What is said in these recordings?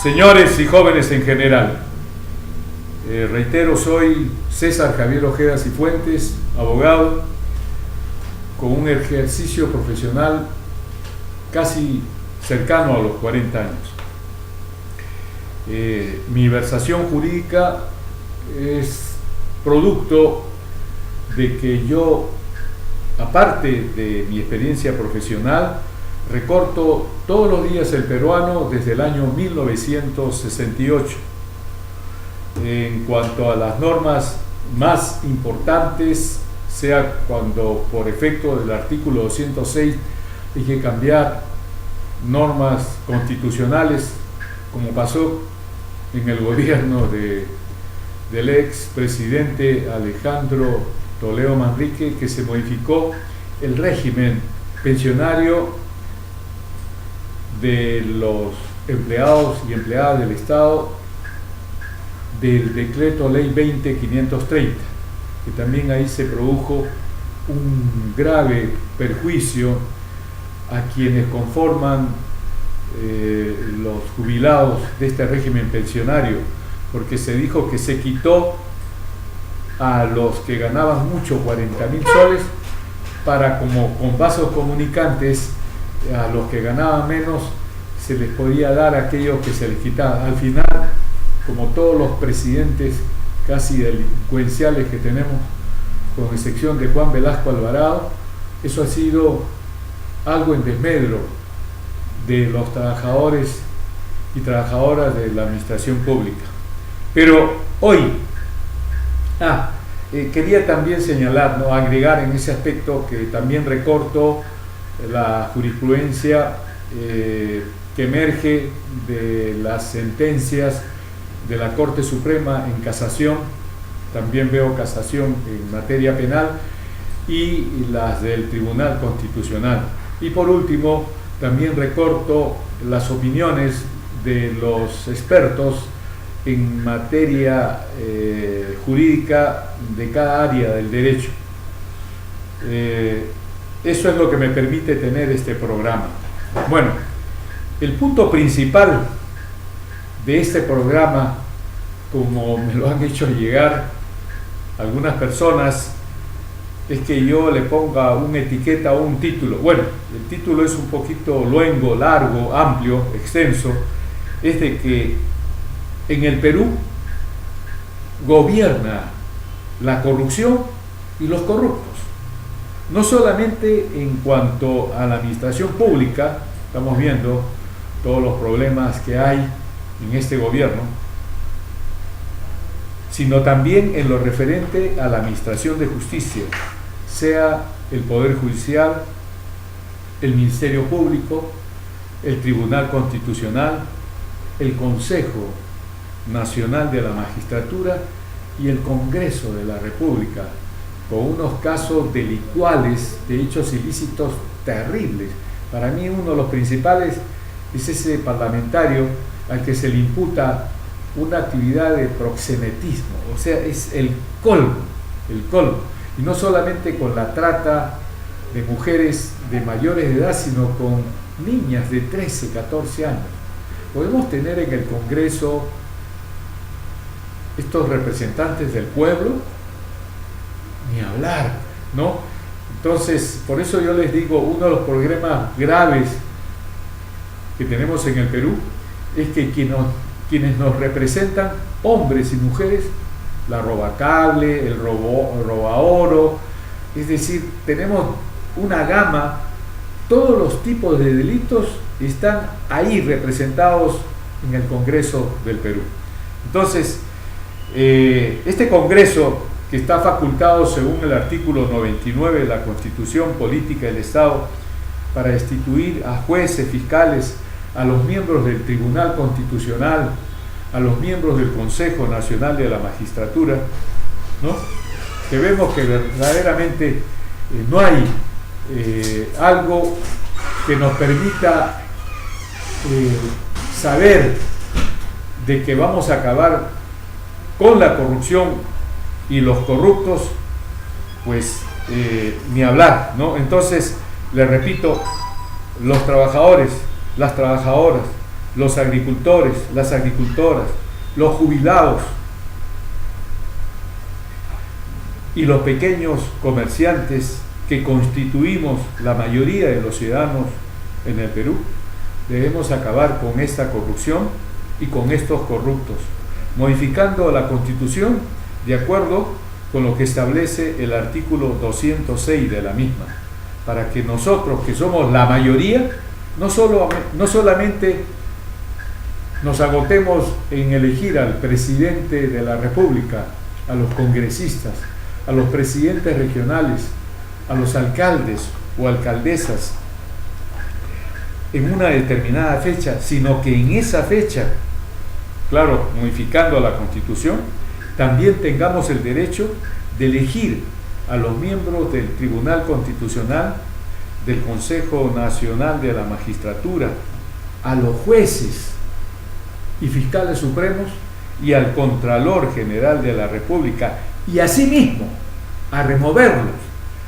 Señores y jóvenes en general, reitero, soy César Javier Ojeda Cifuentes, abogado, con un ejercicio profesional casi cercano a los 40 años. Mi versación jurídica es producto de que yo, aparte de mi experiencia profesional, recorto todos los días el peruano desde el año 1968. En cuanto a las normas más importantes, sea cuando por efecto del artículo 206 hay que cambiar normas constitucionales, como pasó en el gobierno del ex presidente Alejandro Toledo Manrique, que se modificó el régimen pensionario de los empleados y empleadas del Estado del decreto ley 20.530, que también ahí se produjo un grave perjuicio a quienes conforman los jubilados de este régimen pensionario, porque se dijo que se quitó a los que ganaban mucho 40.000 soles para, como con vasos comunicantes, a los que ganaban menos se les podía dar aquello que se les quitaba. Al final, como todos los presidentes casi delincuenciales que tenemos, con excepción de Juan Velasco Alvarado, eso ha sido algo en desmedro de los trabajadores y trabajadoras de la administración pública. Pero hoy, quería también señalar, agregar en ese aspecto que también recorto la jurisprudencia que emerge de las sentencias de la Corte Suprema en casación, también veo casación en materia penal, y las del Tribunal Constitucional. Y por último, también recorto las opiniones de los expertos en materia jurídica de cada área del derecho. Eso es lo que me permite tener este programa. Bueno, el punto principal de este programa, como me lo han hecho llegar algunas personas, es que yo le ponga una etiqueta o un título. Bueno, el título es un poquito luengo, largo, amplio, extenso. Es de que en el Perú gobierna la corrupción y los corruptos. No solamente en cuanto a la administración pública, estamos viendo todos los problemas que hay en este gobierno, sino también en lo referente a la administración de justicia, sea el Poder Judicial, el Ministerio Público, el Tribunal Constitucional, el Consejo Nacional de la Magistratura y el Congreso de la República, con unos casos delictuales de hechos ilícitos terribles. Para mí uno de los principales es ese parlamentario al que se le imputa una actividad de proxenetismo, o sea, es el colmo, y no solamente con la trata de mujeres de mayores de edad, sino con niñas de 13, 14 años. Podemos tener en el Congreso estos representantes del pueblo, ni hablar, ¿no? Entonces, por eso yo les digo, uno de los problemas graves que tenemos en el Perú es que quienes nos representan, hombres y mujeres, la robacable, el robaoro, es decir, tenemos una gama, todos los tipos de delitos están ahí representados en el Congreso del Perú. Entonces, este Congreso, que está facultado según el artículo 99 de la Constitución Política del Estado para destituir a jueces, fiscales, a los miembros del Tribunal Constitucional, a los miembros del Consejo Nacional de la Magistratura, ¿no? Que vemos que verdaderamente no hay algo que nos permita saber de que vamos a acabar con la corrupción y los corruptos, pues ni hablar, ¿no? Entonces, les repito, los trabajadores, las trabajadoras, los agricultores, las agricultoras, los jubilados y los pequeños comerciantes que constituimos la mayoría de los ciudadanos en el Perú, debemos acabar con esta corrupción y con estos corruptos, modificando la Constitución de acuerdo con lo que establece el artículo 206 de la misma, para que nosotros, que somos la mayoría, no solamente nos agotemos en elegir al presidente de la República, a los congresistas, a los presidentes regionales, a los alcaldes o alcaldesas en una determinada fecha, sino que en esa fecha, claro, modificando la Constitución, también tengamos el derecho de elegir a los miembros del Tribunal Constitucional, del Consejo Nacional de la Magistratura, a los jueces y fiscales supremos y al Contralor General de la República, y asimismo a removerlos,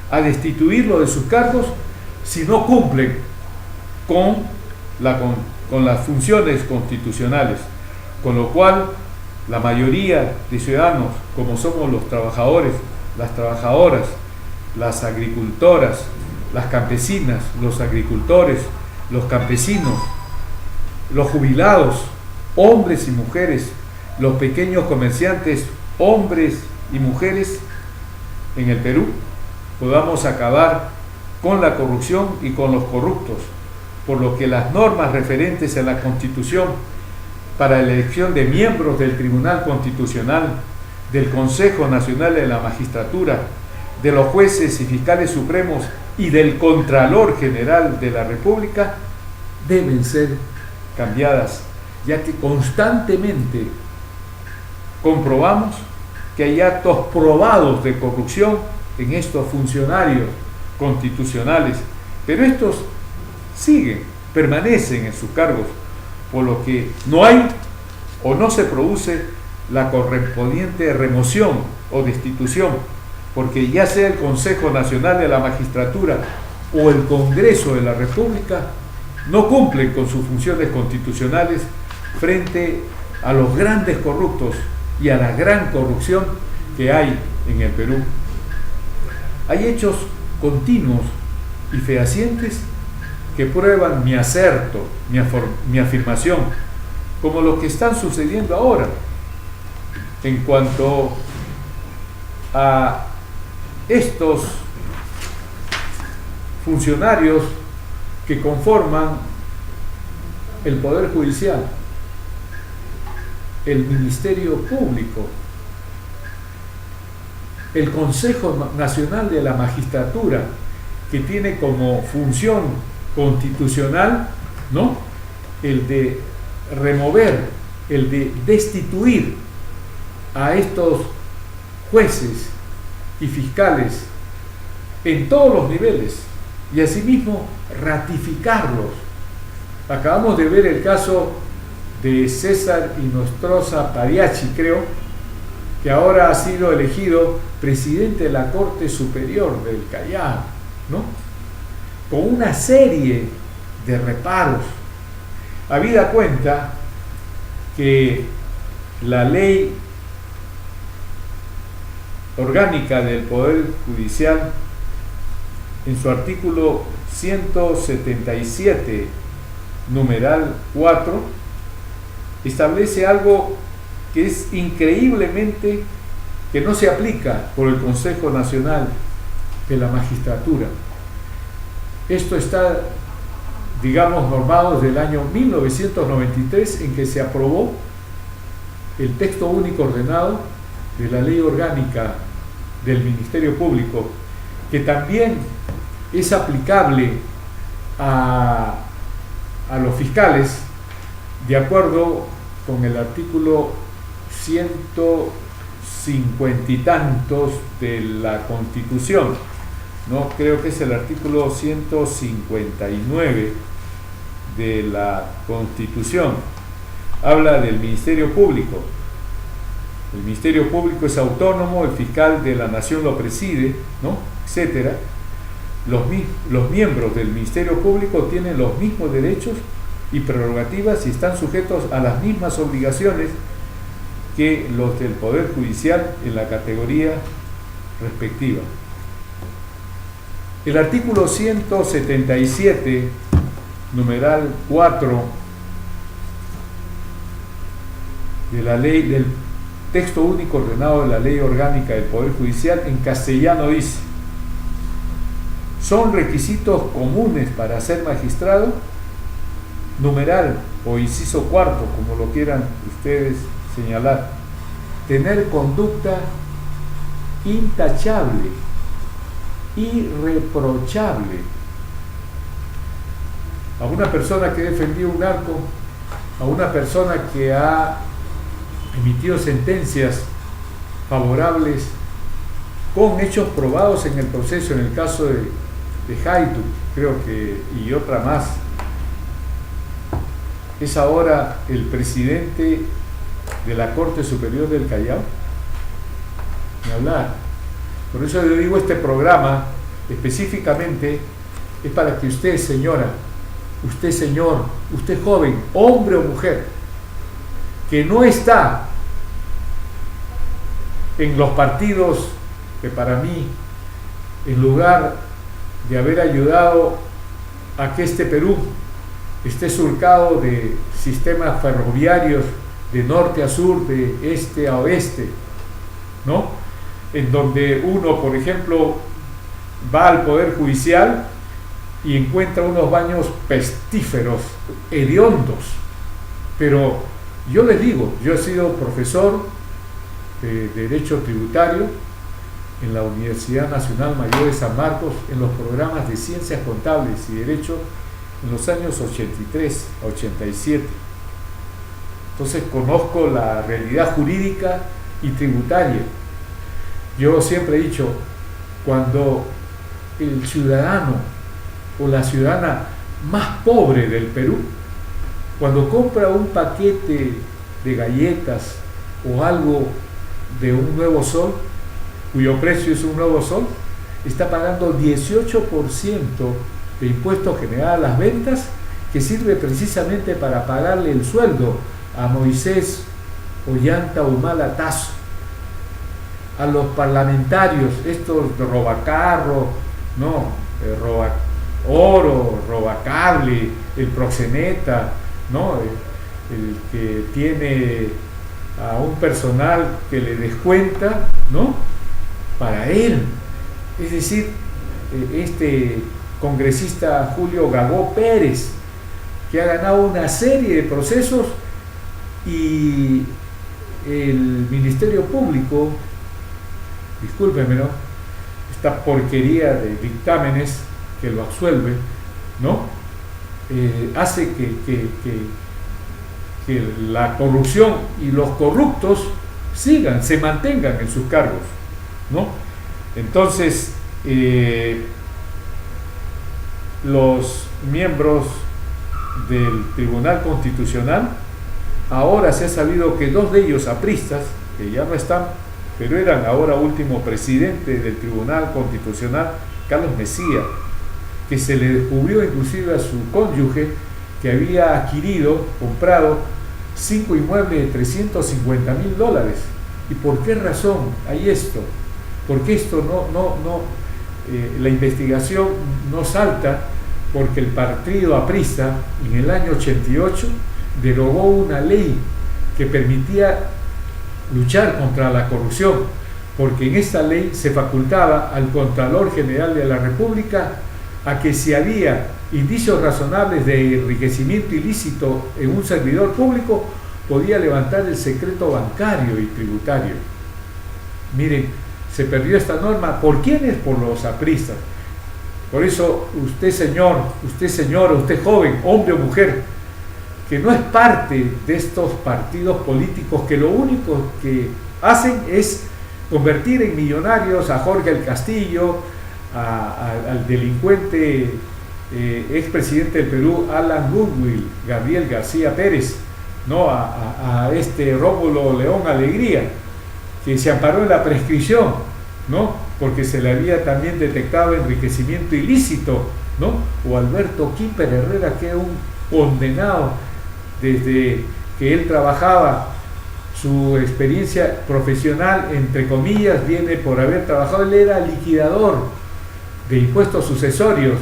a destituirlos de sus cargos si no cumplen con las funciones constitucionales, con lo cual la mayoría de ciudadanos, como somos los trabajadores, las trabajadoras, las agricultoras, las campesinas, los agricultores, los campesinos, los jubilados, hombres y mujeres, los pequeños comerciantes, hombres y mujeres en el Perú, podamos acabar con la corrupción y con los corruptos, por lo que las normas referentes a la Constitución para la elección de miembros del Tribunal Constitucional, del Consejo Nacional de la Magistratura, de los jueces y fiscales supremos y del Contralor General de la República deben ser cambiadas, ya que constantemente comprobamos que hay actos probados de corrupción en estos funcionarios constitucionales, pero estos permanecen en sus cargos, por lo que no hay o no se produce la correspondiente remoción o destitución, porque ya sea el Consejo Nacional de la Magistratura o el Congreso de la República no cumplen con sus funciones constitucionales frente a los grandes corruptos y a la gran corrupción que hay en el Perú. Hay hechos continuos y fehacientes que prueban mi acerto, mi afirmación, como lo que están sucediendo ahora en cuanto a estos funcionarios que conforman el Poder Judicial, el Ministerio Público, el Consejo Nacional de la Magistratura, que tiene como función constitucional, ¿no?, el de remover, el de destituir a estos jueces y fiscales en todos los niveles y asimismo ratificarlos. Acabamos de ver el caso de César Inostroza Pariachi, creo, que ahora ha sido elegido presidente de la Corte Superior del Callao, ¿no?, con una serie de reparos, habida cuenta que la ley orgánica del Poder Judicial, en su artículo 177, numeral 4, establece algo que es increíblemente que no se aplica por el Consejo Nacional de la Magistratura. Esto está, digamos, normado desde el año 1993, en que se aprobó el texto único ordenado de la ley orgánica del Ministerio Público, que también es aplicable a los fiscales de acuerdo con el artículo 150 y tantos de la Constitución, ¿no? Creo que es el artículo 159 de la Constitución. Habla del Ministerio Público. El Ministerio Público es autónomo, el fiscal de la Nación lo preside, ¿no?, etcétera. Los miembros del Ministerio Público tienen los mismos derechos y prerrogativas y están sujetos a las mismas obligaciones que los del Poder Judicial en la categoría respectiva. El artículo 177, numeral 4 de la ley, del texto único ordenado de la Ley Orgánica del Poder Judicial, en castellano dice: son requisitos comunes para ser magistrado, numeral o inciso cuarto, como lo quieran ustedes señalar, tener conducta intachable, irreprochable. A una persona que defendió un narco, a una persona que ha emitido sentencias favorables con hechos probados en el proceso, en el caso de Jaitu, creo que, y otra más, es ahora el presidente de la Corte Superior del Callao. Ni hablar. Por eso yo digo, este programa específicamente es para que usted, señora, usted, señor, usted joven, hombre o mujer, que no está en los partidos que para mí, en lugar de haber ayudado a que este Perú esté surcado de sistemas ferroviarios de norte a sur, de este a oeste, ¿no? En donde uno, por ejemplo, va al Poder Judicial y encuentra unos baños pestíferos, hediondos. Pero yo les digo, yo he sido profesor de Derecho Tributario en la Universidad Nacional Mayor de San Marcos, en los programas de Ciencias Contables y Derecho en los años 83 a 87. Entonces conozco la realidad jurídica y tributaria. Yo siempre he dicho, cuando el ciudadano o la ciudadana más pobre del Perú, cuando compra un paquete de galletas o algo de un Nuevo Sol, cuyo precio es un Nuevo Sol, está pagando 18% de impuesto general a las ventas, que sirve precisamente para pagarle el sueldo a Moisés Ollanta Humala Tazo, a los parlamentarios, estos robacarro, no, roba oro, robacable, el proxeneta, ¿no? El que tiene a un personal que le descuenta, ¿no? Para él. Es decir, este congresista Julio Gagó Pérez, que ha ganado una serie de procesos, y el Ministerio Público, discúlpenme, ¿no?, esta porquería de dictámenes que lo absuelve, ¿no?, hace que la corrupción y los corruptos se mantengan en sus cargos, ¿no? Entonces, los miembros del Tribunal Constitucional, ahora se ha sabido que dos de ellos apristas, que ya no están, pero eran ahora último presidente del Tribunal Constitucional, Carlos Messía, que se le descubrió inclusive a su cónyuge que había comprado 5 inmuebles de $350,000. ¿Y por qué razón hay esto? Porque esto la investigación no salta, porque el partido aprista en el año 88 derogó una ley que permitía luchar contra la corrupción, porque en esta ley se facultaba al Contralor General de la República a que, si había indicios razonables de enriquecimiento ilícito en un servidor público, podía levantar el secreto bancario y tributario. Miren, se perdió esta norma. ¿Por quiénes? Por los apristas. Por eso, usted señor, usted señora, usted joven, hombre o mujer, que no es parte de estos partidos políticos que lo único que hacen es convertir en millonarios a Jorge el Castillo, al delincuente expresidente del Perú, Alan Goodwill, Gabriel García Pérez, ¿no?, a este Rómulo León Alegría, que se amparó en la prescripción, ¿no?, porque se le había también detectado enriquecimiento ilícito, ¿no?, o Alberto Quimper Herrera, que es un condenado desde que él trabajaba. Su experiencia profesional, entre comillas, viene por haber trabajado. Él era liquidador de impuestos sucesorios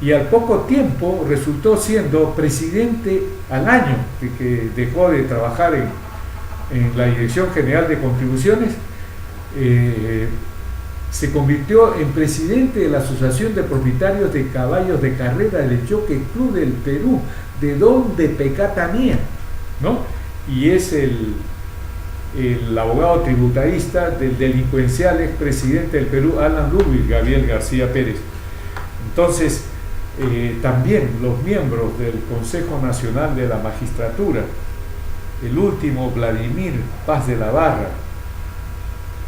y al poco tiempo resultó siendo presidente al año que dejó de trabajar en la Dirección General de Contribuciones. Se convirtió en presidente de la Asociación de Propietarios de Caballos de Carrera del Jockey Club del Perú, de donde Pecatamía, ¿no? Y es el abogado tributarista del delincuencial expresidente del Perú, Alan Ludwig Gabriel García Pérez. Entonces, también los miembros del Consejo Nacional de la Magistratura, el último Vladimir Paz de la Barra,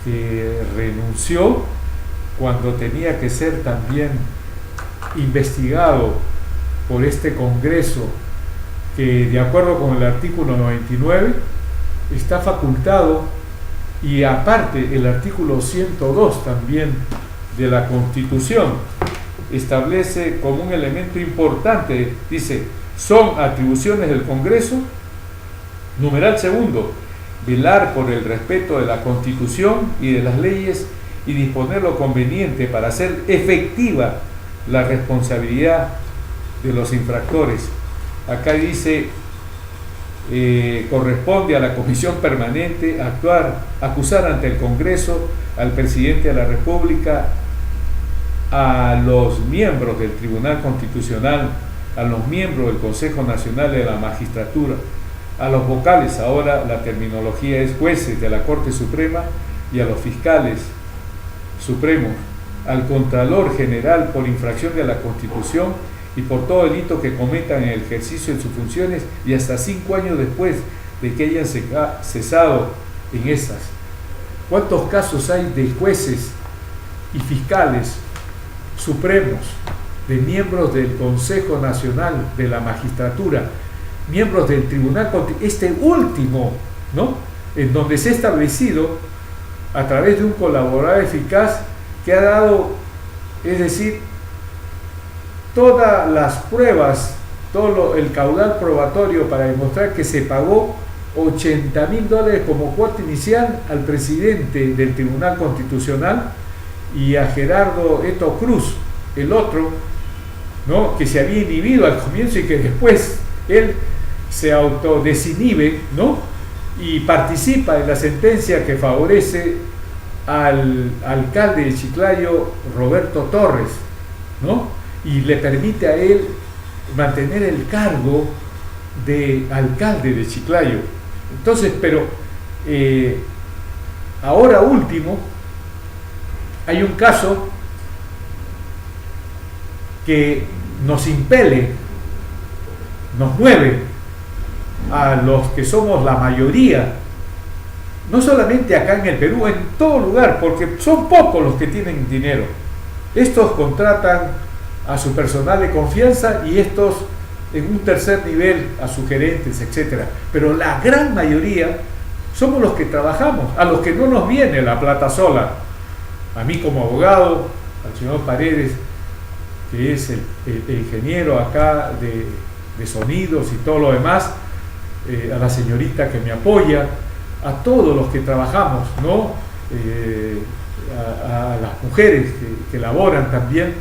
que renunció cuando tenía que ser también investigado por este Congreso, que de acuerdo con el artículo 99 está facultado, y aparte el artículo 102 también de la Constitución establece como un elemento importante, dice, son atribuciones del Congreso, numeral segundo, velar por el respeto de la Constitución y de las leyes y disponer lo conveniente para hacer efectiva la responsabilidad de los infractores. Acá dice, corresponde a la Comisión Permanente acusar ante el Congreso, al Presidente de la República, a los miembros del Tribunal Constitucional, a los miembros del Consejo Nacional de la Magistratura, a los vocales, ahora la terminología es jueces de la Corte Suprema, y a los fiscales supremos, al Contralor General por infracción de la Constitución y por todo delito que cometan en el ejercicio de sus funciones y hasta 5 años después de que hayan cesado en esas. ¿Cuántos casos hay de jueces y fiscales supremos, de miembros del Consejo Nacional de la Magistratura, miembros del Tribunal, este último, ¿no?, en donde se ha establecido a través de un colaborador eficaz que ha dado, es decir, todas las pruebas, todo el caudal probatorio para demostrar que se pagó $80,000 como cuota inicial al presidente del Tribunal Constitucional y a Gerardo Eto Cruz, el otro, ¿no?, que se había inhibido al comienzo y que después él se autodesinhibe, ¿no?, y participa en la sentencia que favorece al alcalde de Chiclayo, Roberto Torres, ¿no?, y le permite a él mantener el cargo de alcalde de Chiclayo. Entonces, pero ahora último, hay un caso que nos impele, nos mueve a los que somos la mayoría, no solamente acá en el Perú, en todo lugar, porque son pocos los que tienen dinero. Estos contratan a su personal de confianza y estos en un tercer nivel a sus gerentes, etcétera. Pero la gran mayoría somos los que trabajamos, a los que no nos viene la plata sola. A mí como abogado, al señor Paredes, que es el ingeniero acá de sonidos y todo lo demás, a la señorita que me apoya, a todos los que trabajamos, ¿no?, a las mujeres que laboran también,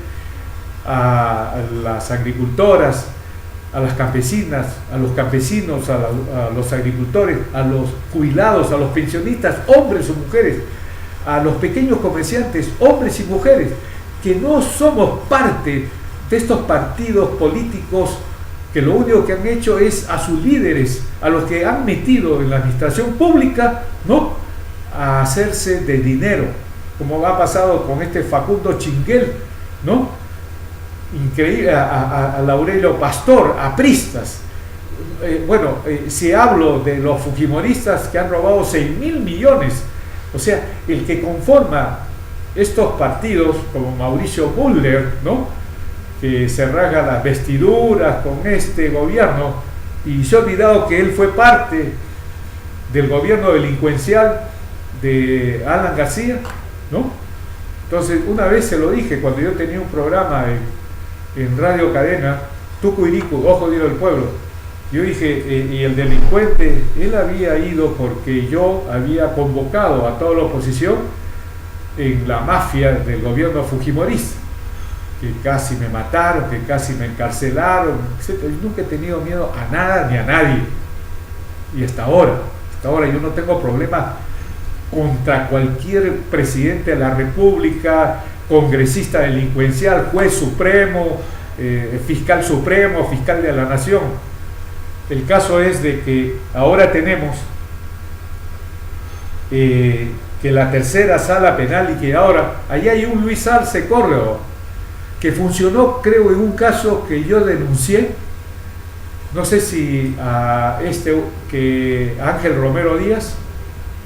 a las agricultoras, a las campesinas, a los campesinos, a los agricultores, a los jubilados, a los pensionistas, hombres o mujeres, a los pequeños comerciantes, hombres y mujeres, que no somos parte de estos partidos políticos que lo único que han hecho es a sus líderes, a los que han metido en la administración pública, ¿no?, a hacerse de dinero, como ha pasado con este Facundo Chinguel, ¿no?, increíble, a Laurelio Pastor, a Pristas. Si hablo de los fujimoristas que han robado 6.000 millones, o sea, el que conforma estos partidos, como Mauricio Müller, ¿no?, que se rasga las vestiduras con este gobierno, y se ha olvidado que él fue parte del gobierno delincuencial de Alan García, ¿no? Entonces, una vez se lo dije cuando yo tenía un programa en Radio Cadena, Tucuiricu, Ojo Dio del Pueblo, Yo dije, y el delincuente, él había ido porque yo había convocado a toda la oposición en la mafia del gobierno fujimorista, que casi me mataron, que casi me encarcelaron, etc. Yo nunca he tenido miedo a nada ni a nadie. Y hasta ahora yo no tengo problemas contra cualquier presidente de la República, congresista delincuencial, juez supremo, fiscal supremo, fiscal de la nación. El caso es de que ahora tenemos que la tercera sala penal y que ahora, allá hay un Luis Arce Córdoba, que funcionó, creo, en un caso que yo denuncié, no sé si a que Ángel Romero Díaz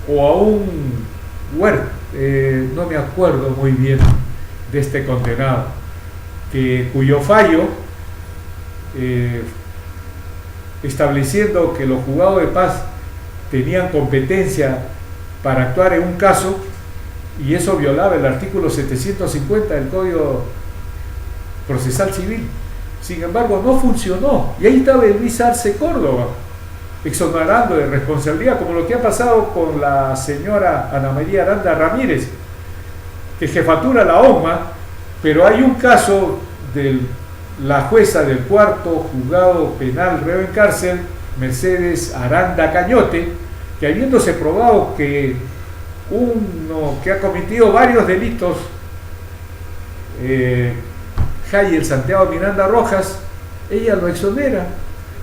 o a un Huerta, no me acuerdo muy bien de este condenado, cuyo fallo, estableciendo que los juzgados de paz tenían competencia para actuar en un caso, y eso violaba el artículo 750 del Código Procesal Civil. Sin embargo, no funcionó, y ahí estaba Luis Arce Córdoba exonerando de responsabilidad, como lo que ha pasado con la señora Ana María Aranda Ramírez, que jefatura la OMA, pero hay un caso de la jueza del cuarto juzgado penal reo en cárcel, Mercedes Aranda Cañote, que habiéndose probado que uno que ha cometido varios delitos, Jair Santiago Miranda Rojas, ella lo exonera,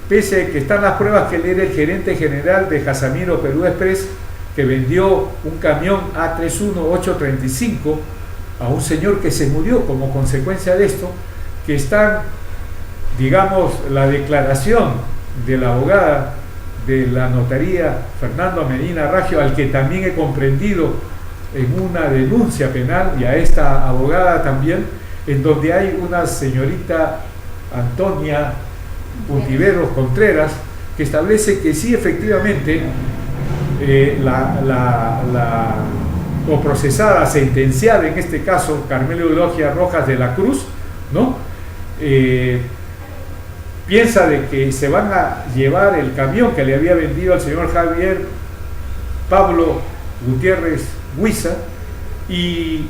pese a que están las pruebas que él era el gerente general de Casamiro Perú Express, que vendió un camión A31835 a un señor que se murió como consecuencia de esto, que está, digamos, la declaración de la abogada de la notaría Fernando Medina Raggio, al que también he comprendido en una denuncia penal, y a esta abogada también, en donde hay una señorita Antonia Puntiveros Contreras, que establece que sí, efectivamente, la procesada, sentenciada en este caso, Carmelo Eulogia Rojas de la Cruz, ¿no? Piensa de que se van a llevar el camión que le había vendido al señor Javier Pablo Gutiérrez Huiza, y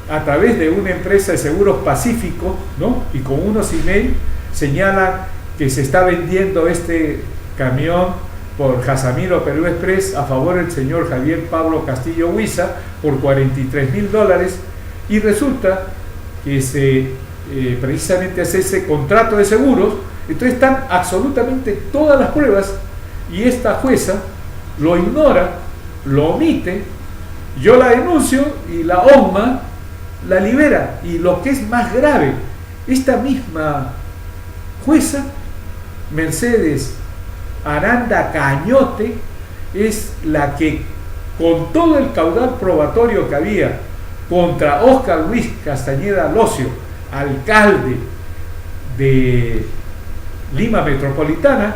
a través de una empresa de seguros Pacífico, ¿no? Y con unos email señalan que se está vendiendo este camión por Casamiro Perú Express a favor del señor Javier Pablo Castillo Huiza por $43,000, y resulta que precisamente hace ese contrato de seguros. Entonces están absolutamente todas las pruebas, y esta jueza lo ignora, lo omite. Yo la denuncio y la OMA la libera, y lo que es más grave, esta misma jueza, Mercedes Aranda Cañote, es la que, con todo el caudal probatorio que había contra Óscar Luis Castañeda Locio, alcalde de Lima Metropolitana,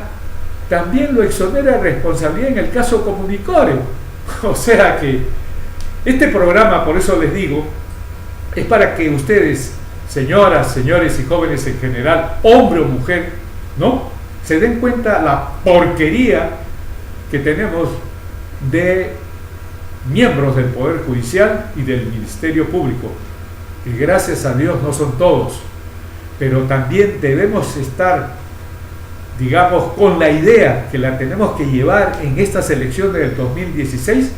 también lo exonera de responsabilidad en el caso Comunicore. O sea que este programa, por eso les digo, es para que ustedes, señoras, señores y jóvenes en general, hombre o mujer, ¿no?, se den cuenta la porquería que tenemos de miembros del Poder Judicial y del Ministerio Público, que gracias a Dios no son todos, pero también debemos estar, digamos, con la idea que la tenemos que llevar en estas elecciones del 2016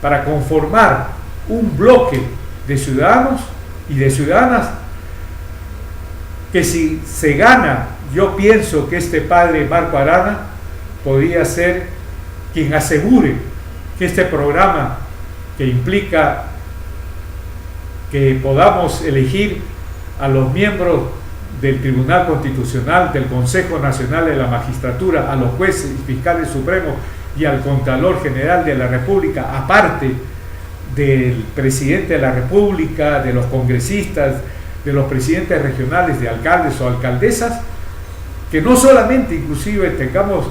para conformar un bloque de ciudadanos y de ciudadanas que, si se gana, yo pienso que este padre Marco Arana podría ser quien asegure que este programa, que implica que podamos elegir a los miembros del Tribunal Constitucional, del Consejo Nacional de la Magistratura, a los jueces y fiscales supremos y al Contralor General de la República, aparte del presidente de la República, de los congresistas, de los presidentes regionales, de alcaldes o alcaldesas, que no solamente inclusive tengamos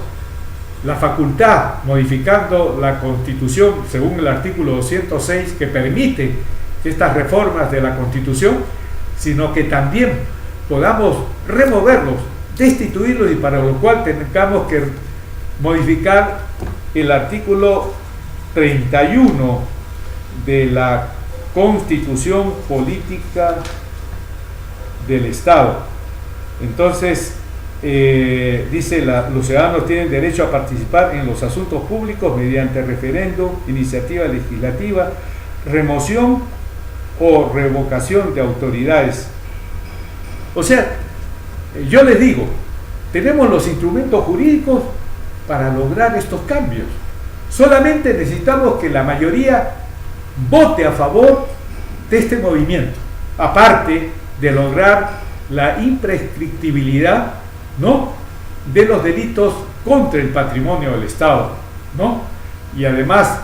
la facultad, modificando la Constitución según el artículo 206, que permite estas reformas de la Constitución, sino que también podamos removerlos destituirlos y para lo cual tengamos que modificar el artículo 31 de la Constitución Política del Estado. Entonces, dice, los ciudadanos tienen derecho a participar en los asuntos públicos mediante referendo, iniciativa legislativa, remoción o revocación de autoridades. O sea, yo les digo, tenemos los instrumentos jurídicos para lograr estos cambios. Solamente necesitamos que la mayoría vote a favor de este movimiento, aparte de lograr la imprescriptibilidad, ¿no?, de los delitos contra el patrimonio del Estado, ¿no? Y además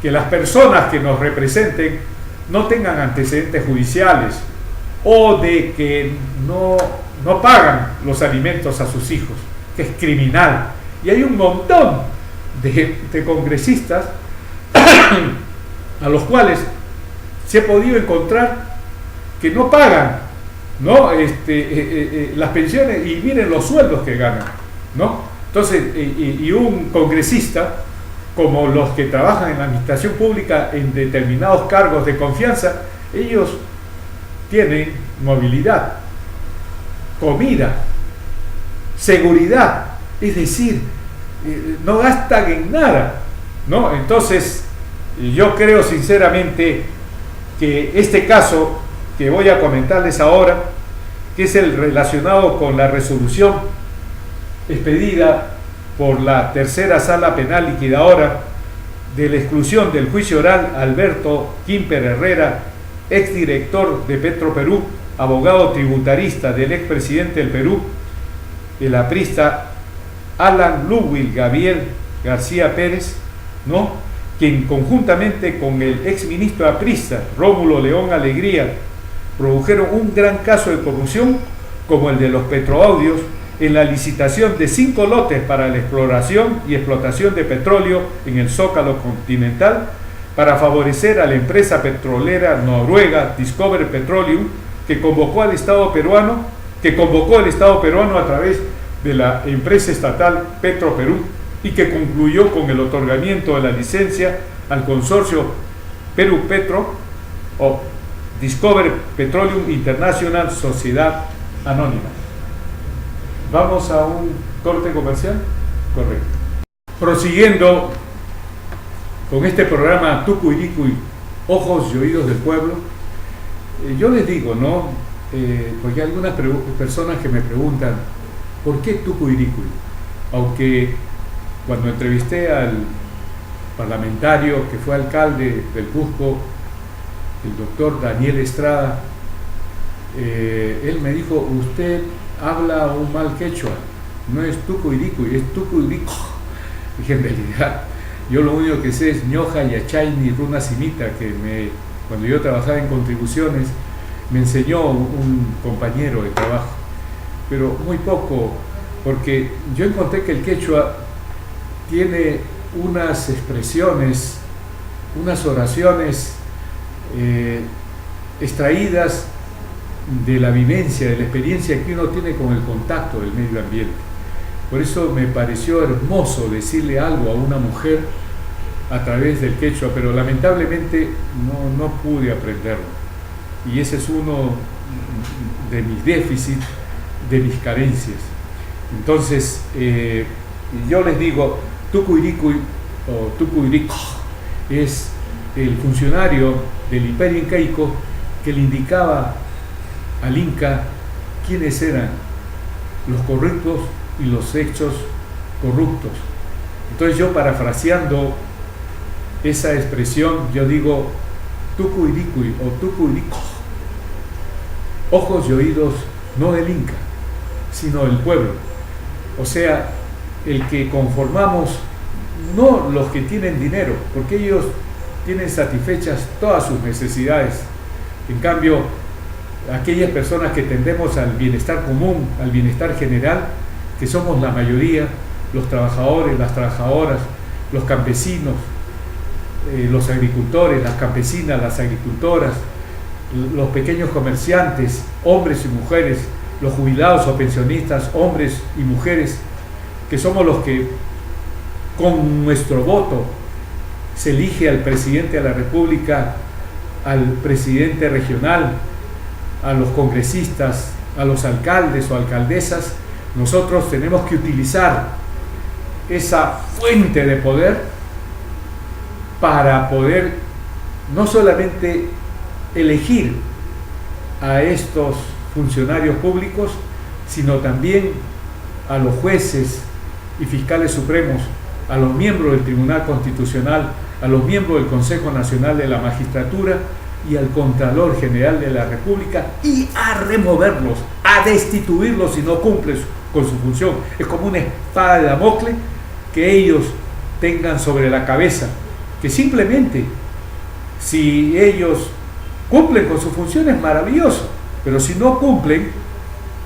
que las personas que nos representen no tengan antecedentes judiciales o de que no pagan los alimentos a sus hijos, que es criminal. Y hay un montón de congresistas a los cuales se ha podido encontrar que no pagan, ¿no?, las pensiones, y miren los sueldos que ganan, ¿no? Entonces, y un congresista, como los que trabajan en la administración pública en determinados cargos de confianza, ellos tienen movilidad, comida, seguridad, es decir, no gastan en nada, ¿no? Entonces, yo creo sinceramente que este caso que voy a comentarles ahora, que es el relacionado con la resolución expedida por la tercera sala penal liquidadora de la exclusión del juicio oral Alberto Quimper Herrera, exdirector de Petroperú, abogado tributarista del expresidente del Perú, el aprista Alan Ludwig Gabriel García Pérez, ¿no?, quien conjuntamente con el exministro aprista Rómulo León Alegría produjeron un gran caso de corrupción como el de los petroaudios en la licitación de 5 lotes para la exploración y explotación de petróleo en el Zócalo continental para favorecer a la empresa petrolera noruega Discovery Petroleum, que convocó el Estado peruano a través de la empresa estatal Petroperú y que concluyó con el otorgamiento de la licencia al consorcio Perú Petro o Discovery Petroleum International Sociedad Anónima. Vamos a un corte comercial. Correcto. Prosiguiendo con este programa Tucuiricuy, Ojos y Oídos del Pueblo, yo les digo, ¿no?, porque hay algunas personas que me preguntan, ¿por qué Tucuiricuy? Aunque cuando entrevisté al parlamentario que fue alcalde del Cusco, el doctor Daniel Estrada, él me dijo, usted habla un mal quechua, no es Tucuiricuy, es Tucuirico. Dije, en realidad, yo lo único que sé es ñoja, yachay, ni runa simita, que cuando yo trabajaba en contribuciones, me enseñó un compañero de trabajo, pero muy poco, porque yo encontré que el quechua tiene unas expresiones, unas oraciones extraídas de la vivencia, de la experiencia que uno tiene con el contacto del medio ambiente. Por eso me pareció hermoso decirle algo a una mujer a través del quechua, pero lamentablemente no pude aprenderlo. Y ese es uno de mis déficits, de mis carencias. Entonces, yo les digo, Tucuiricuy o Tucuirico es el funcionario del Imperio Incaico que le indicaba al Inca quiénes eran los corruptos y los hechos corruptos. Entonces yo, parafraseando esa expresión, yo digo Tucuiricuy o Tucuirico, ojos y oídos no del Inca, sino del pueblo. O sea, el que conformamos, no los que tienen dinero, porque ellos tienen satisfechas todas sus necesidades. En cambio, aquellas personas que tendemos al bienestar común, al bienestar general, que somos la mayoría, los trabajadores, las trabajadoras, los campesinos, los agricultores, las campesinas, las agricultoras, los pequeños comerciantes, hombres y mujeres, los jubilados o pensionistas, hombres y mujeres, que somos los que con nuestro voto se elige al presidente de la República, al presidente regional, a los congresistas, a los alcaldes o alcaldesas, nosotros tenemos que utilizar esa fuente de poder para poder no solamente elegir a estos funcionarios públicos, sino también a los jueces y fiscales supremos, a los miembros del Tribunal Constitucional, a los miembros del Consejo Nacional de la Magistratura y al Contralor General de la República, y a removerlos, a destituirlos si no cumplen con su función. Es como una espada de Damocles que ellos tengan sobre la cabeza, que simplemente si ellos cumplen con su función es maravilloso, pero si no cumplen,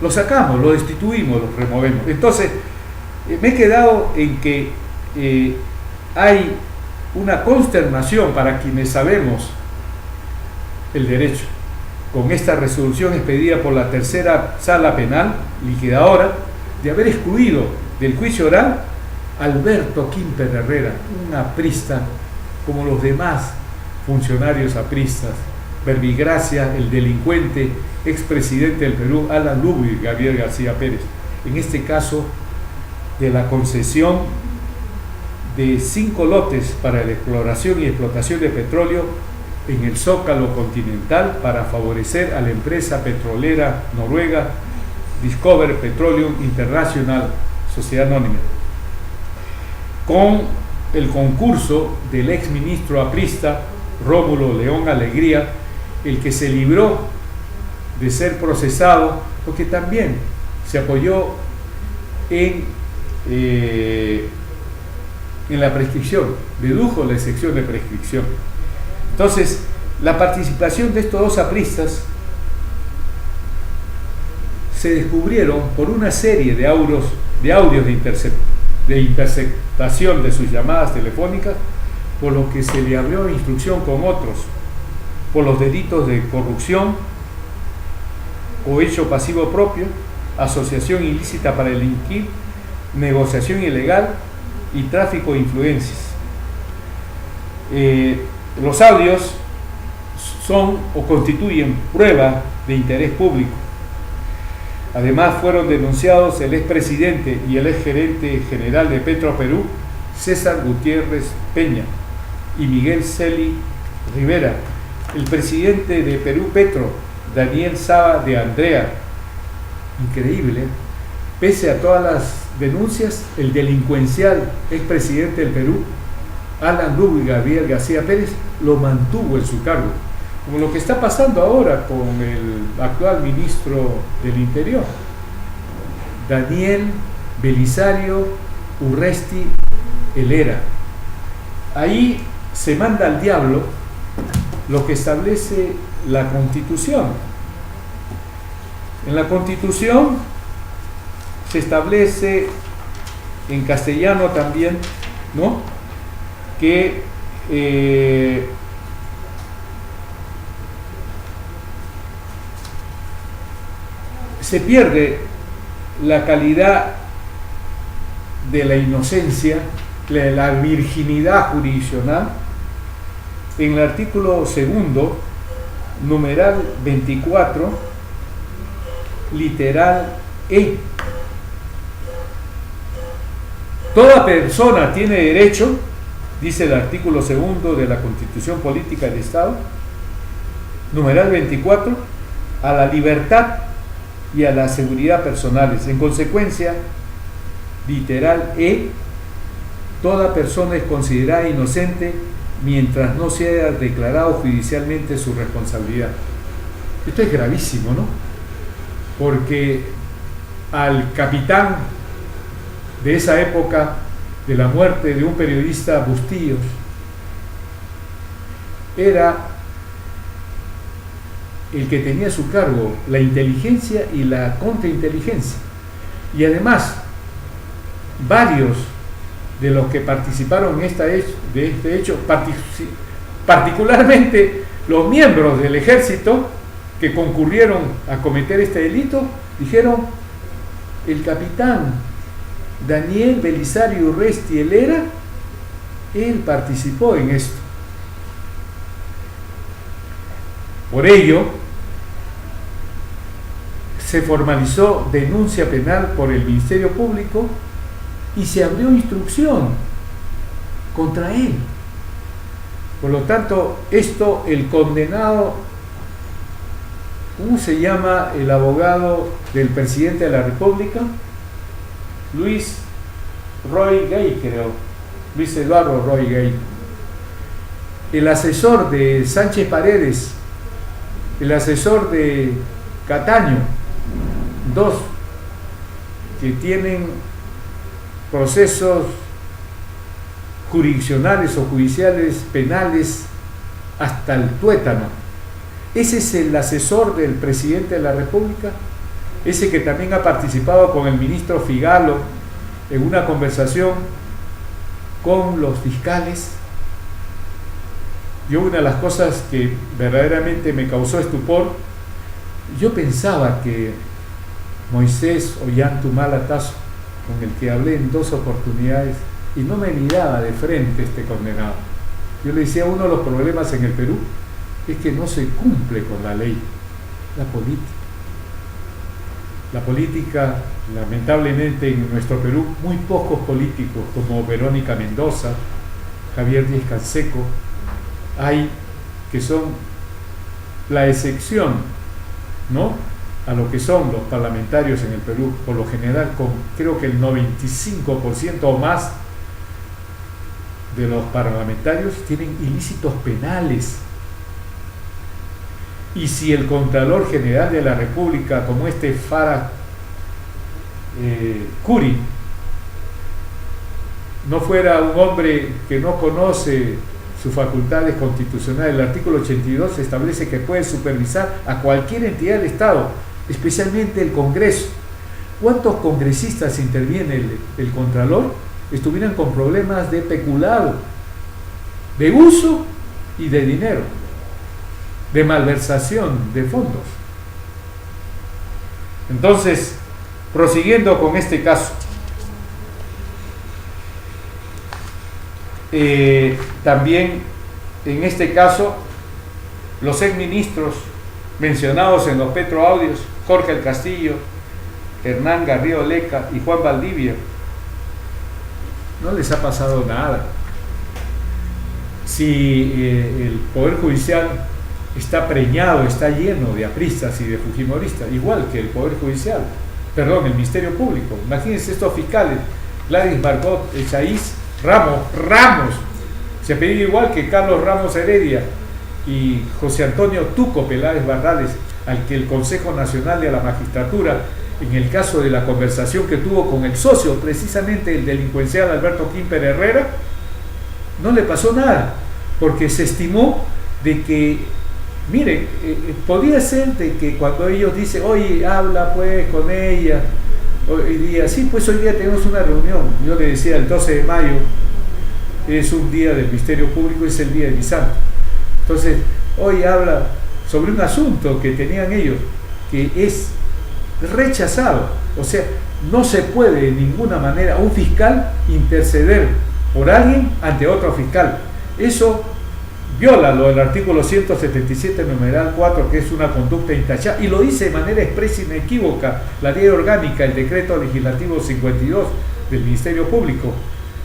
los sacamos, los destituimos, los removemos. Entonces, me he quedado en que hay una consternación para quienes sabemos el derecho. Con esta resolución expedida por la tercera sala penal liquidadora de haber excluido del juicio oral a Alberto Quimper Herrera, un aprista como los demás funcionarios apristas, Verbigracia, el delincuente expresidente del Perú, Alan Ludwig Gabriel García Pérez, en este caso de la concesión de 5 lotes para la exploración y explotación de petróleo en el Zócalo continental para favorecer a la empresa petrolera noruega Discover Petroleum International, Sociedad Anónima, con el concurso del ex ministro aprista Rómulo León Alegría, el que se libró de ser procesado porque también se apoyó en la prescripción, dedujo la excepción de prescripción. Entonces, la participación de estos dos apristas se descubrieron por una serie de audios de interceptación de sus llamadas telefónicas, por lo que se le abrió instrucción con otros, por los delitos de corrupción, cohecho pasivo propio, asociación ilícita para delinquir, negociación ilegal y tráfico de influencias. Los audios son o constituyen prueba de interés público. Además, fueron denunciados el expresidente y el exgerente general de Petro Perú, César Gutiérrez Peña, y Miguel Celi Rivera, el presidente de Perú Petro, Daniel Saba de Andrea. Increíble, pese a todas las denuncias, el delincuencial expresidente del Perú, Alan Ludwig Gabriel García Pérez, lo mantuvo en su cargo, como lo que está pasando ahora con el actual ministro del Interior, Daniel Belisario Urresti Helera. Ahí se manda al diablo lo que establece la Constitución. En la Constitución se establece en castellano también, ¿no?, que se pierde la calidad de la inocencia, la virginidad jurisdiccional, en el artículo 2, numeral 24, literal E. Toda persona tiene derecho, dice el artículo 2 de la Constitución Política del Estado, numeral 24, a la libertad y a la seguridad personales. En consecuencia, literal E, toda persona es considerada inocente mientras no se haya declarado judicialmente su responsabilidad. Esto es gravísimo, ¿no? Porque al capitán de esa época de la muerte de un periodista, Bustillos, era el que tenía a su cargo la inteligencia y la contrainteligencia, y además varios de los que participaron de este hecho, particularmente los miembros del ejército que concurrieron a cometer este delito, dijeron: el capitán Daniel Belisario Urresti Helera, él participó en esto. Por ello, se formalizó denuncia penal por el Ministerio Público y se abrió instrucción contra él. Por lo tanto, esto, el condenado, ¿cómo se llama el abogado del presidente de la República? Luis Roy Gay, creo. Luis Eduardo Roy Gay. El asesor de Sánchez Paredes, el asesor de Cataño, dos que tienen procesos jurisdiccionales o judiciales penales hasta el tuétano. Ese es el asesor del presidente de la República, ese que también ha participado con el ministro Figalo en una conversación con los fiscales. Yo, una de las cosas que verdaderamente me causó estupor, yo pensaba que Moisés Ollanta Tazo, con el que hablé en 2 oportunidades, y no me miraba de frente este condenado. Yo le decía: uno de los problemas en el Perú es que no se cumple con la ley, la política. La política, lamentablemente en nuestro Perú, muy pocos políticos como Verónica Mendoza, Javier Díaz Canseco, hay que son la excepción, ¿no?, a lo que son los parlamentarios en el Perú. Por lo general, creo que el 95% o más de los parlamentarios tienen ilícitos penales. Y si el Contralor General de la República, como este Farah Curi, no fuera un hombre que no conoce sus facultades constitucionales, el artículo 82 establece que puede supervisar a cualquier entidad del Estado, especialmente el Congreso. ¿Cuántos congresistas interviene el Contralor? Estuvieran con problemas de peculado, de uso y de dinero, de malversación de fondos. Entonces, prosiguiendo con este caso, también en este caso los exministros mencionados en los petroaudios, Jorge El Castillo, Hernán Garrido Leca y Juan Valdivia, no les ha pasado nada. Si el Poder Judicial está preñado, está lleno de apristas y de fujimoristas, igual que el Poder Judicial, perdón, el Ministerio Público. Imagínense estos fiscales: Gladys Margot Echaíz Ramos, se apellida igual que Carlos Ramos Heredia, y José Antonio Tuco Peláez Barrales, al que el Consejo Nacional de la Magistratura, en el caso de la conversación que tuvo con el socio, precisamente el delincuencial Alberto Quimper Herrera, no le pasó nada, porque se estimó de que, miren, podía ser de que cuando ellos dicen: oye, habla pues con ella, hoy día, sí, pues hoy día tenemos una reunión. Yo le decía: el 12 de mayo es un día del Ministerio Público, es el día de mi santo. Entonces, hoy habla sobre un asunto que tenían ellos, que es rechazado. O sea, no se puede de ninguna manera un fiscal interceder por alguien ante otro fiscal. Eso viola lo del artículo 177, numeral 4, que es una conducta intachable, y lo dice de manera expresa e inequívoca la ley orgánica, el decreto legislativo 52 del Ministerio Público.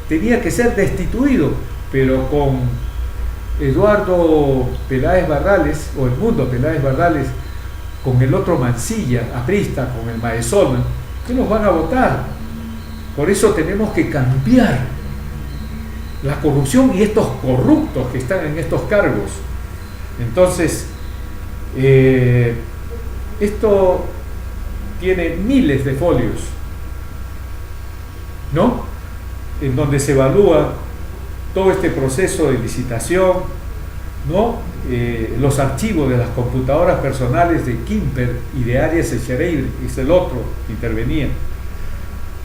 Tenía que ser destituido, pero con Eduardo Peláez Barrales, o Edmundo Peláez Barrales, con el otro Mancilla, aprista, con el Maezona, ¿qué nos van a votar? Por eso tenemos que cambiar la corrupción y estos corruptos que están en estos cargos. Entonces, esto tiene miles de folios, ¿no?, en donde se evalúa todo este proceso de licitación, ¿no?, los archivos de las computadoras personales de Quimper y de Arias Echereire, es el otro que intervenía.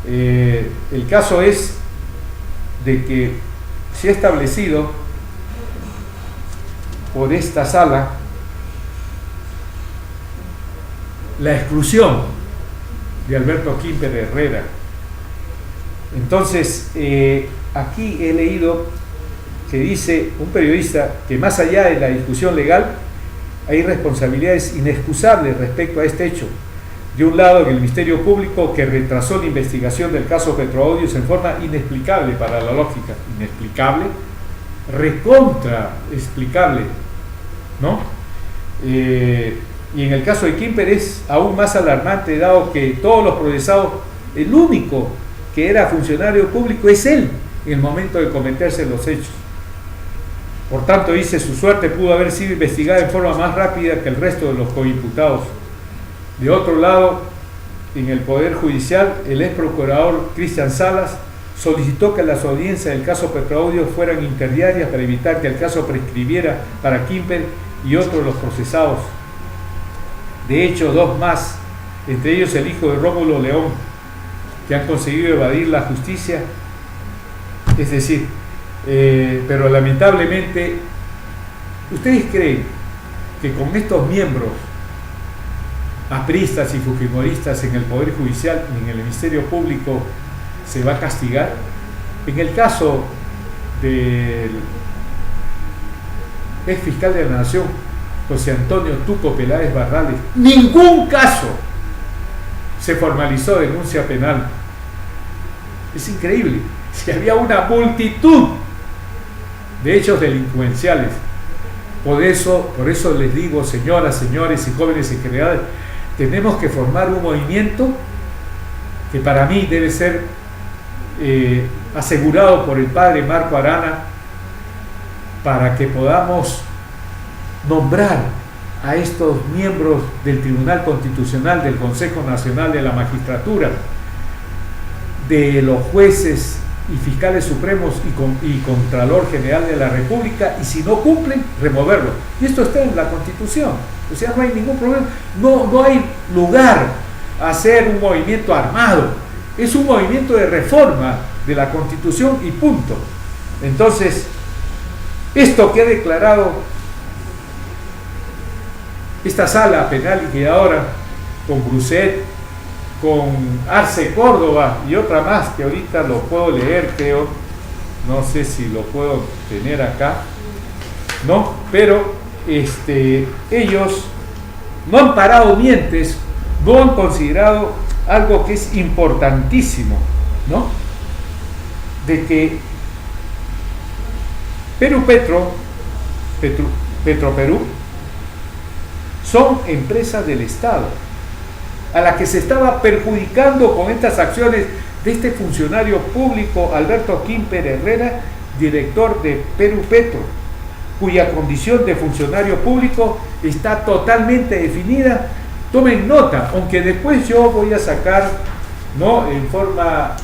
El caso es de que se ha establecido por esta sala la exclusión de Alberto Quimper Herrera. Entonces, aquí he leído que dice un periodista que más allá de la discusión legal, hay responsabilidades inexcusables respecto a este hecho. De un lado, el Ministerio Público, que retrasó la investigación del caso Petroaudios en forma inexplicable para la lógica, inexplicable, recontra explicable, ¿no? Y en el caso de Quimper es aún más alarmante, dado que todos los procesados, el único que era funcionario público es él en el momento de cometerse los hechos. Por tanto, dice, su suerte pudo haber sido investigada en forma más rápida que el resto de los coimputados. De otro lado, en el Poder Judicial, el ex procurador Cristian Salas solicitó que las audiencias del caso Petroaudios fueran interdiarias para evitar que el caso prescribiera para Quimper y otros de los procesados. De hecho, dos más, entre ellos el hijo de Rómulo León, que han conseguido evadir la justicia. Es decir, pero lamentablemente, ¿ustedes creen que con estos miembros apristas y fujimoristas en el Poder Judicial y en el Ministerio Público se va a castigar? En el caso del ex fiscal de la Nación, José Antonio Tuco Peláez Barrales, ningún caso se formalizó denuncia penal. Es increíble. Si había una multitud de hechos delincuenciales. Por eso les digo, señoras, señores y jóvenes en general, tenemos que formar un movimiento que para mí debe ser asegurado por el padre Marco Arana, para que podamos nombrar a estos miembros del Tribunal Constitucional, del Consejo Nacional de la Magistratura, de los jueces y fiscales supremos y Contralor General de la República, y si no cumplen, removerlo. Y esto está en la Constitución, o sea, no hay ningún problema, no hay lugar a hacer un movimiento armado, es un movimiento de reforma de la Constitución y punto. Entonces, esto que ha declarado esta sala penal liquidadora con Bruset, con Arce Córdoba y otra más que ahorita lo puedo leer, creo, no sé si lo puedo tener acá, ¿no? Pero ellos no han parado dientes, no han considerado algo que es importantísimo, ¿no? De que Petroperú son empresas del Estado, a la que se estaba perjudicando con estas acciones de este funcionario público, Alberto Quimper Herrera, director de Perú Petro, cuya condición de funcionario público está totalmente definida. Tomen nota, aunque después yo voy a sacar, ¿no?, en forma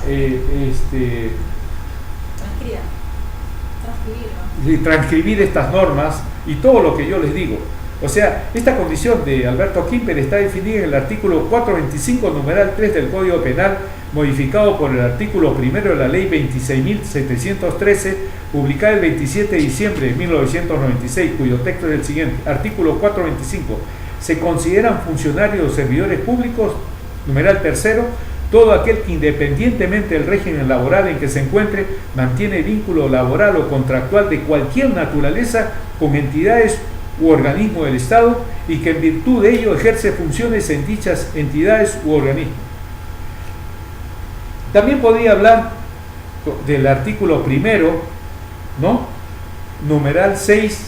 transcribir estas normas y todo lo que yo les digo. O sea, esta condición de Alberto Quimper está definida en el artículo 425, numeral 3 del Código Penal, modificado por el artículo 1 de la Ley 26.713, publicada el 27 de diciembre de 1996, cuyo texto es el siguiente. Artículo 425. Se consideran funcionarios o servidores públicos, numeral 3, todo aquel que, independientemente del régimen laboral en que se encuentre, mantiene vínculo laboral o contractual de cualquier naturaleza con entidades u organismo del Estado y que en virtud de ello ejerce funciones en dichas entidades u organismos. También podría hablar del artículo 1, ¿no?, numeral 6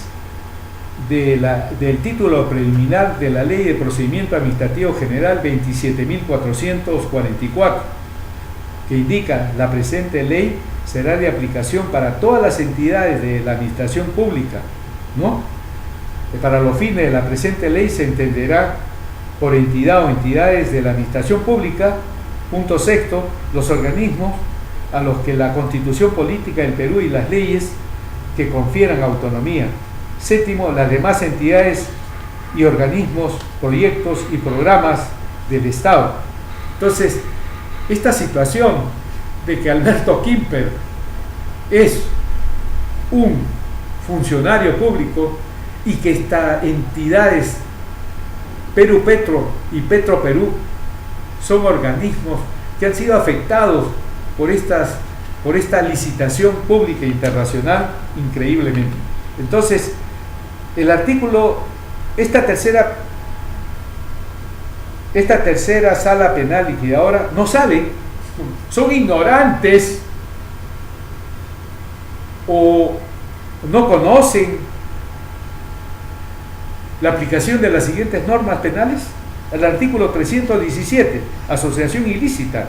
del título preliminar de la Ley de Procedimiento Administrativo General 27.444, que indica: la presente ley será de aplicación para todas las entidades de la administración pública, ¿no? Para los fines de la presente ley se entenderá por entidad o entidades de la administración pública, punto sexto, los organismos a los que la Constitución Política del Perú y las leyes que confieran autonomía. Séptimo, las demás entidades y organismos, proyectos y programas del Estado. Entonces, esta situación de que Alberto Quimper es un funcionario público y que estas entidades Perú Petro y Petro Perú son organismos que han sido afectados por esta licitación pública internacional increíblemente. Entonces, el artículo, esta tercera sala penal liquidadora no sabe, son ignorantes o no conocen la aplicación de las siguientes normas penales. El artículo 317, asociación ilícita.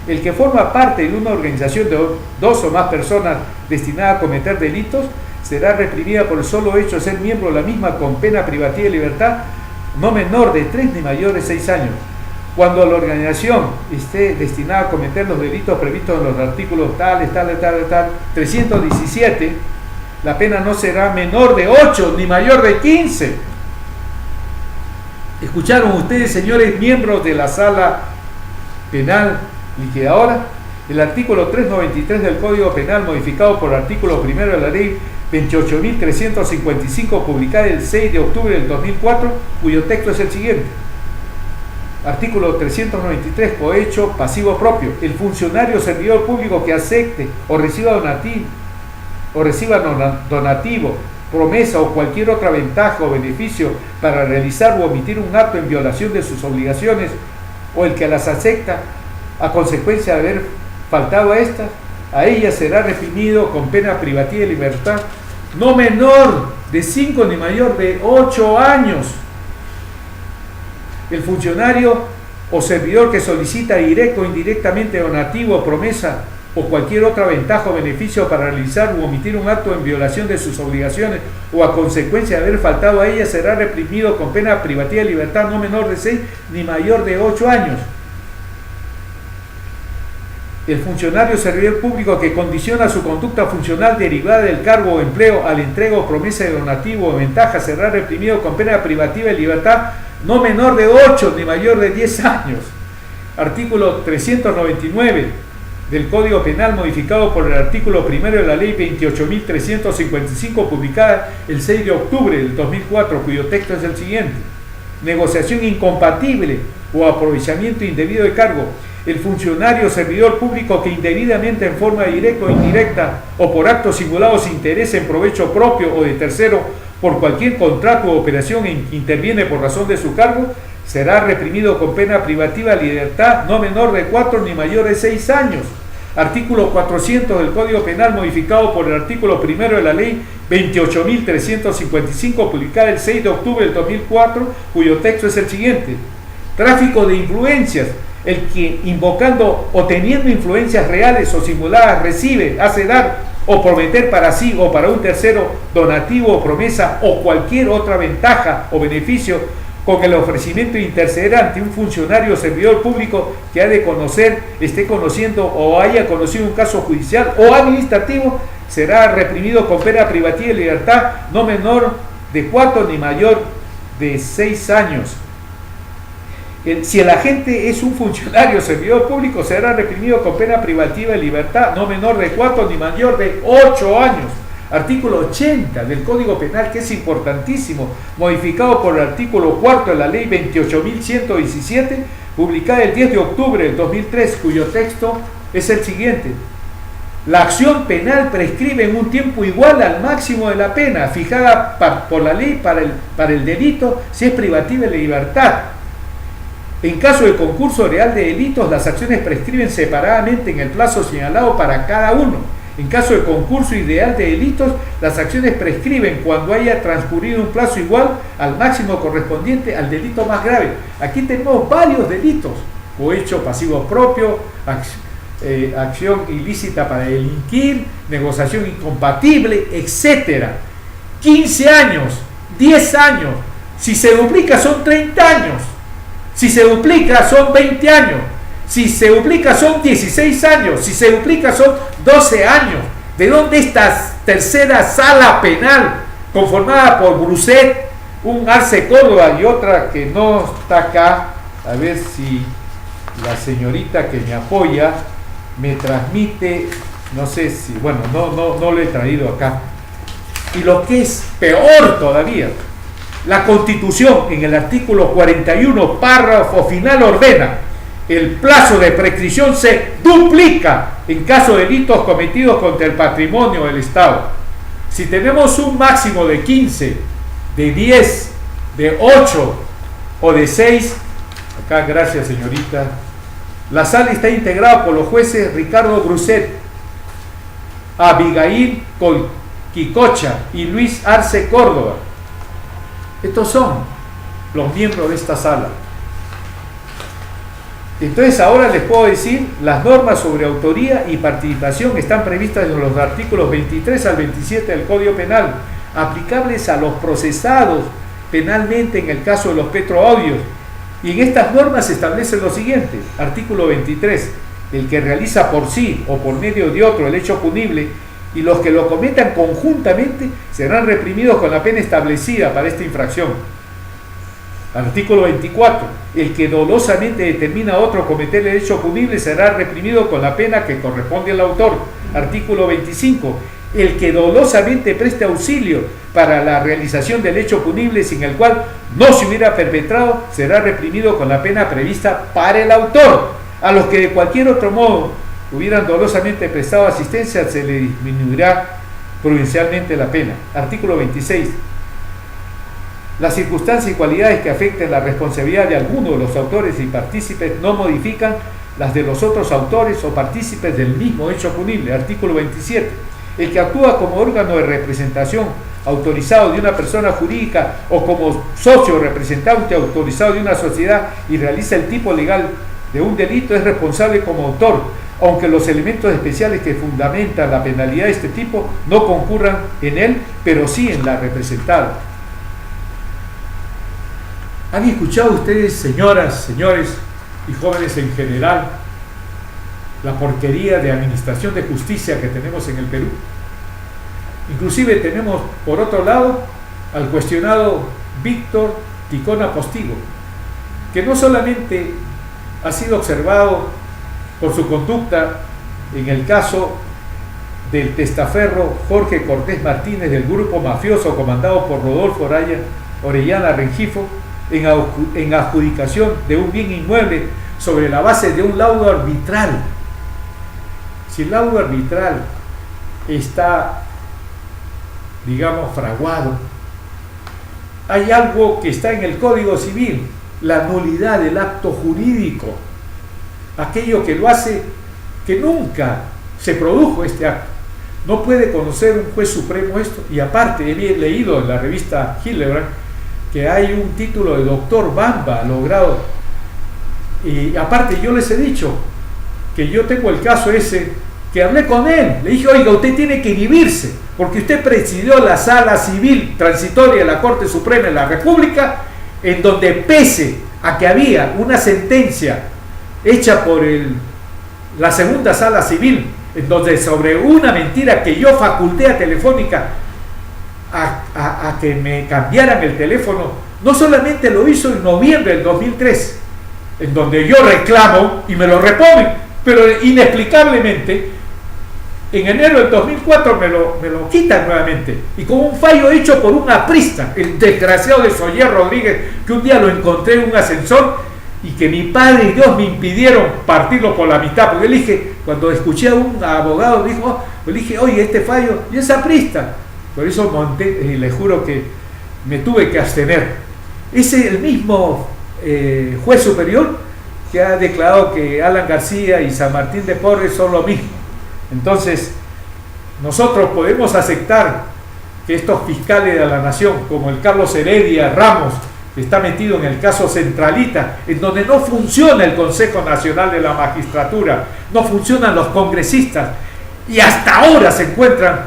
El que forma parte de una organización de dos o más personas destinada a cometer delitos será reprimida por el solo hecho de ser miembro de la misma con pena privativa de libertad no menor de 3 ni mayor de 6 años. Cuando la organización esté destinada a cometer los delitos previstos en los artículos tal, 317, la pena no será menor de 8 ni mayor de 15. ¿Escucharon ustedes, señores miembros de la sala penal liquidadora? El artículo 393 del Código Penal, modificado por el artículo 1 de la ley 28.355, publicada el 6 de octubre del 2004, cuyo texto es el siguiente. Artículo 393, cohecho pasivo propio. El funcionario o servidor público que acepte o reciba donativo, promesa o cualquier otra ventaja o beneficio para realizar o omitir un acto en violación de sus obligaciones, o el que las acepta a consecuencia de haber faltado a ellas será reprimido con pena privativa de libertad no menor de 5 ni mayor de 8 años. El funcionario o servidor que solicita directo o indirectamente donativo, promesa o cualquier otra ventaja o beneficio para realizar u omitir un acto en violación de sus obligaciones o a consecuencia de haber faltado a ellas será reprimido con pena privativa de libertad no menor de 6 ni mayor de 8 años. El funcionario o servidor público que condiciona su conducta funcional derivada del cargo o empleo al entrega o promesa de donativo o ventaja será reprimido con pena privativa de libertad no menor de 8 ni mayor de 10 años. Artículo 399 del Código Penal, modificado por el artículo 1 de la ley 28.355, publicada el 6 de octubre del 2004, cuyo texto es el siguiente. Negociación incompatible o aprovechamiento indebido de cargo. El funcionario o servidor público que indebidamente, en forma directa o indirecta o por actos simulados, se interese en provecho propio o de tercero por cualquier contrato o operación en que interviene por razón de su cargo, será reprimido con pena privativa de libertad no menor de 4 ni mayor de 6 años. Artículo 400 del Código Penal, modificado por el artículo 1 de la ley 28.355, publicada el 6 de octubre del 2004, cuyo texto es el siguiente. Tráfico de influencias. El que invocando o teniendo influencias reales o simuladas recibe, hace dar o prometer para sí o para un tercero donativo o promesa o cualquier otra ventaja o beneficio con el ofrecimiento de interceder ante un funcionario o servidor público que ha de conocer, esté conociendo o haya conocido un caso judicial o administrativo, será reprimido con pena privativa de libertad no menor de 4 ni mayor de 6 años. Si el agente es un funcionario o servidor público, será reprimido con pena privativa de libertad no menor de 4 ni mayor de 8 años. Artículo 80 del Código Penal, que es importantísimo, modificado por el artículo 4 de la ley 28.117, publicada el 10 de octubre del 2003, cuyo texto es el siguiente. La acción penal prescribe en un tiempo igual al máximo de la pena fijada por la ley para el delito si es privativa de libertad. En caso de concurso real de delitos, las acciones prescriben separadamente en el plazo señalado para cada uno. En caso de concurso ideal de delitos, las acciones prescriben cuando haya transcurrido un plazo igual al máximo correspondiente al delito más grave. Aquí tenemos varios delitos: cohecho pasivo propio, acción ilícita para delinquir, negociación incompatible, etc. 15 años, 10 años, si se duplica son 30 años. Si se duplica son 20 años, si se duplica son 16 años, si se duplica son 12 años. ¿De dónde esta tercera sala penal conformada por Bruset, un Arce Córdoba y otra que no está acá? A ver si la señorita que me apoya me transmite, no sé si, bueno, no lo he traído acá. Y lo que es peor todavía, La Constitución, en el artículo 41, párrafo final, ordena: el plazo de prescripción se duplica en caso de delitos cometidos contra el patrimonio del Estado. Si tenemos un máximo de 15, de 10, de 8 o de 6, acá, gracias señorita, la sala está integrada por los jueces Ricardo Bruset, Abigail Colquicocha y Luis Arce Córdoba. Estos son los miembros de esta sala. Entonces ahora les puedo decir, las normas sobre autoría y participación están previstas en los artículos 23 al 27 del Código Penal, aplicables a los procesados penalmente en el caso de los petroaudios. Y en estas normas se establece lo siguiente: artículo 23, el que realiza por sí o por medio de otro el hecho punible y los que lo cometan conjuntamente serán reprimidos con la pena establecida para esta infracción. Artículo 24, el que dolosamente determina a otro cometer el hecho punible será reprimido con la pena que corresponde al autor. Artículo 25, el que dolosamente preste auxilio para la realización del hecho punible sin el cual no se hubiera perpetrado será reprimido con la pena prevista para el autor. A los que de cualquier otro modo hubieran dolosamente prestado asistencia se le disminuirá prudencialmente la pena. Artículo 26. Las circunstancias y cualidades que afecten la responsabilidad de alguno de los autores y partícipes no modifican las de los otros autores o partícipes del mismo hecho punible. Artículo 27. El que actúa como órgano de representación autorizado de una persona jurídica o como socio representante autorizado de una sociedad y realiza el tipo legal de un delito es responsable como autor, aunque los elementos especiales que fundamentan la penalidad de este tipo no concurran en él, pero sí en la representada. ¿Han escuchado ustedes, señoras, señores y jóvenes en general, la porquería de administración de justicia que tenemos en el Perú? Inclusive tenemos, por otro lado, al cuestionado Víctor Ticona Postigo, que no solamente ha sido observado por su conducta en el caso del testaferro Jorge Cortés Martínez del grupo mafioso comandado por Rodolfo Orellana Rengifo, en adjudicación de un bien inmueble sobre la base de un laudo arbitral. Si el laudo arbitral está, digamos, fraguado, hay algo que está en el Código Civil: la nulidad del acto jurídico, aquello que lo hace que nunca se produjo este acto. No puede conocer un juez supremo esto. Y aparte, he leído en la revista Hildebrand que hay un título de doctor Bamba logrado. Y aparte, yo les he dicho que yo tengo el caso ese, que hablé con él, le dije: oiga, usted tiene que inhibirse, porque usted presidió la Sala Civil Transitoria de la Corte Suprema de la República, en donde, pese a que había una sentencia hecha por la segunda Sala Civil, en donde sobre una mentira que yo faculté a Telefónica a que me cambiaran el teléfono, no solamente lo hizo en noviembre del 2003, en donde yo reclamo y me lo reponen, pero inexplicablemente en enero del 2004 me lo quitan nuevamente, y con un fallo hecho por un aprista, el desgraciado de Soyer Rodríguez, que un día lo encontré en un ascensor y que mi padre y Dios me impidieron partirlo por la mitad, porque le dije, cuando escuché a un abogado, le dije: oye, este fallo, y es aprista. Por eso monté, y le juro que me tuve que abstener. Es el mismo juez superior que ha declarado que Alan García y San Martín de Porres son lo mismo. Entonces, nosotros podemos aceptar que estos fiscales de la nación, como el Carlos Heredia Ramos, que está metido en el caso Centralita, en donde no funciona el Consejo Nacional de la Magistratura, no funcionan los congresistas, y hasta ahora se encuentran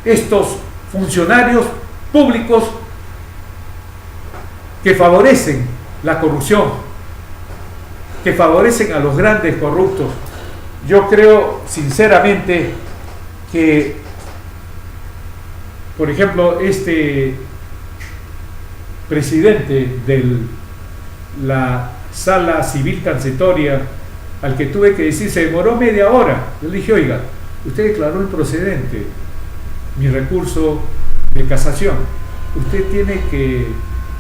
estos funcionarios públicos que favorecen la corrupción, que favorecen a los grandes corruptos. Yo creo sinceramente que, por ejemplo, este presidente de la Sala Civil Transitoria, al que tuve que decir, se demoró media hora. Yo le dije: oiga, usted declaró improcedente mi recurso de casación, usted tiene que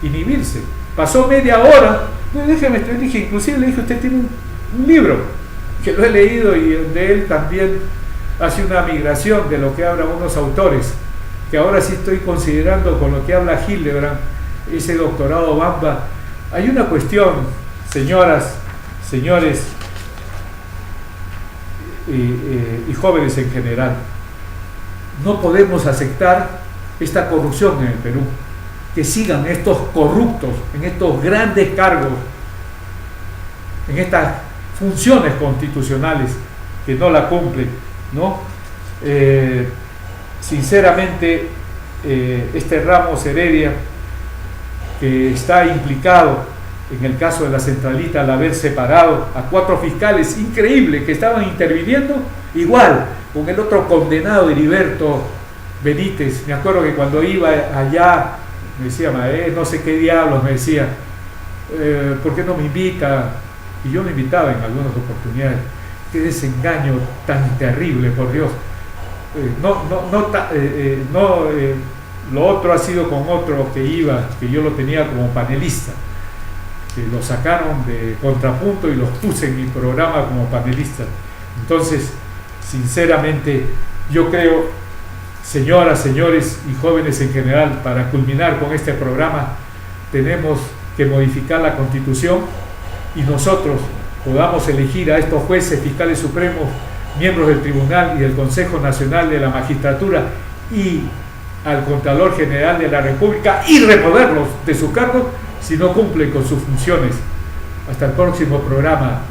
inhibirse. Pasó media hora, no, déjeme, te dije, inclusive le dije, usted tiene un libro, que lo he leído y donde él también hace una migración de lo que hablan unos autores, que ahora sí estoy considerando con lo que habla Hildebrand, ese doctorado Bamba. Hay una cuestión, señoras, señores y jóvenes en general, no podemos aceptar esta corrupción en el Perú, que sigan estos corruptos en estos grandes cargos, en estas funciones constitucionales que no la cumplen, ¿no? Sinceramente, este Ramos Heredia, que está implicado en el caso de la centralita al haber separado a 4 fiscales, increíble, que estaban interviniendo, igual con el otro condenado Heriberto Benítez. Me acuerdo que cuando iba allá me decía, no sé qué diablos, me decía, ¿por qué no me invita? Y yo me invitaba en algunas oportunidades. Qué desengaño tan terrible, por Dios. Lo otro ha sido con otro que iba, que yo lo tenía como panelista, que lo sacaron de Contrapunto y los puse en mi programa como panelista. Entonces, sinceramente, yo creo, señoras, señores y jóvenes en general, para culminar con este programa, tenemos que modificar la Constitución y nosotros podamos elegir a estos jueces, fiscales supremos, miembros del Tribunal y del Consejo Nacional de la Magistratura y al Contralor General de la República y removerlos de su cargo si no cumplen con sus funciones. Hasta el próximo programa.